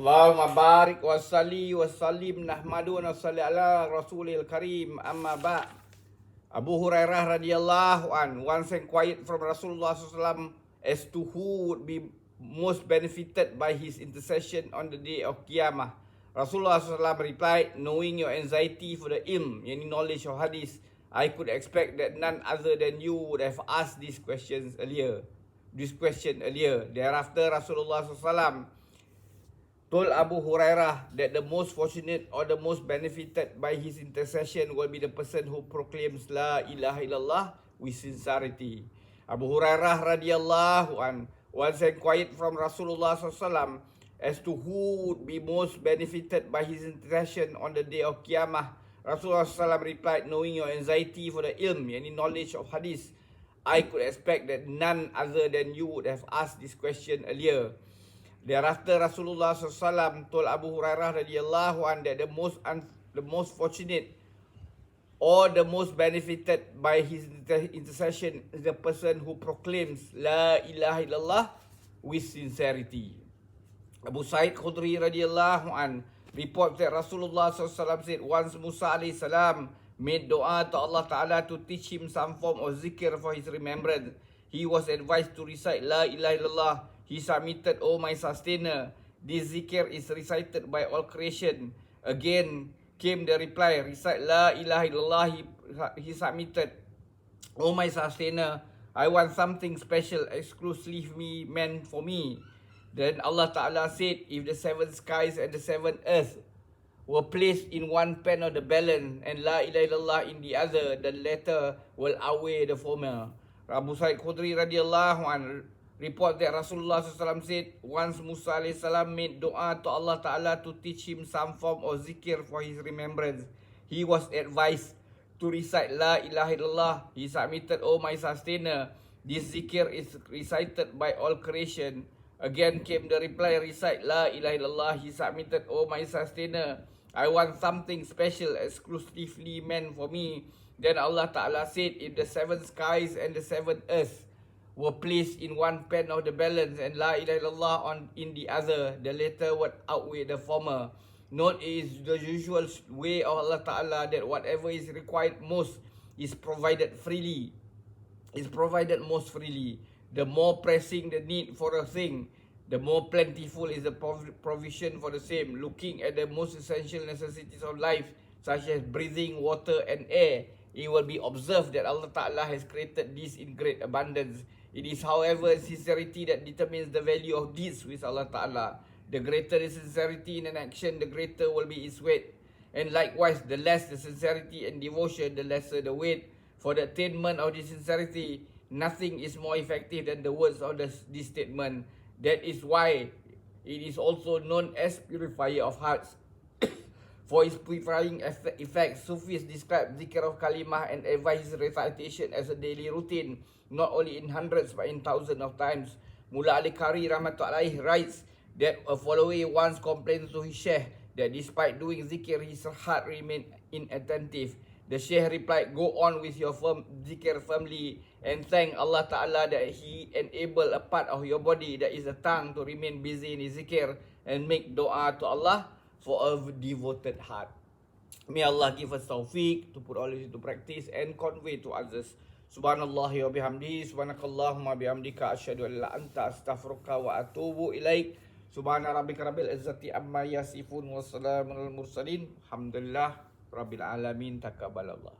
Allahumma barik wa salli wa sallim nahmadu wa salli ala rasulil karim amma ba'. Abu Hurairah radhiyallahu an once inquired from Rasulullah SAW as to who would be most benefited by his intercession on the day of Qiyamah. Rasulullah SAW replied, knowing your anxiety for the ilm, any knowledge of hadith, I could expect that none other than you would have asked this question earlier. Thereafter, Rasulullah SAW told Abu Hurairah that the most fortunate or the most benefited by his intercession will be the person who proclaims La ilaha illallah with sincerity. Abu Hurairah radhiyallahu an once inquired from Rasulullah SAW as to who would be most benefited by his intercession on the day of Qiyamah. Rasulullah SAW replied, knowing your anxiety for the ilm, any knowledge of hadith, I could expect that none other than you would have asked this question earlier. Thereafter, Rasulullah SAW told Abu Hurairah radhiyallahu anh that the most fortunate or the most benefited by his intercession is the person who proclaims La ilaha illallah with sincerity. Abu Sa'id Khudri radhiyallahu anh reports that Rasulullah SAW said once Musa alayhi salam made dua to Allah Ta'ala to teach him some form of zikr for his remembrance. He was advised to recite La ilaha illallah. He submitted, O my sustainer, this zikr is recited by all creation. Again came the reply, recite La ilaha illallah. He submitted, O my sustainer, I want something special exclusively meant for me. Then Allah Ta'ala said, if the seven skies and the seven earths were placed in one pen of the balance and La ilaha illallah in the other, the latter will outweigh the former. Abu Sa'id Khudri radhiyallahu anhu report that Rasulullah SAW said, once Musa AS made dua to Allah Ta'ala to teach him some form of zikr for his remembrance. He was advised to recite La ilaha illallah. He submitted, O my sustainer, this zikr is recited by all creation. Again came the reply, recite La ilaha illallah. He submitted, O my sustainer, I want something special exclusively meant for me. Then Allah Ta'ala said, if the seven skies and the seven earths were placed in one pen of the balance and La ilaha illallah in the other, the latter would outweigh the former. Note, it is the usual way of Allah Ta'ala that whatever is required most is provided freely. Most freely. The more pressing the need for a thing, the more plentiful is the provision for the same. Looking at the most essential necessities of life, such as breathing, water and air, it will be observed that Allah Ta'ala has created this in great abundance. It is, however, sincerity that determines the value of deeds with Allah Ta'ala. The greater the sincerity in an action, the greater will be its weight. And likewise, the less the sincerity and devotion, the lesser the weight. For the attainment of this sincerity, nothing is more effective than the words of this statement. That is why it is also known as purifier of hearts. For its purifying effects, Sufis describe zikr of kalimah and advise recitation as a daily routine, not only in hundreds but in thousands of times. Mullah Ali Qari rahmatullahi writes that a follower once complained to his sheikh that despite doing zikr, his heart remained inattentive. The sheikh replied, go on with your zikr firmly and thank Allah Ta'ala that He enabled a part of your body, that is the tongue, to remain busy in his zikr and make dua to Allah for a devoted heart. May Allah give us tawfiq to put all this into practice and convey to others. Subhanallah wa bihamdihi, subhanakallahumma bihamdika, asyhadu an la anta astaghfiruka wa atubu ilaik. Subhana rabbika rabbil izzati amma yasifun wa salamun al mursalin. Alhamdulillah rabbil alamin, taqabbalallah.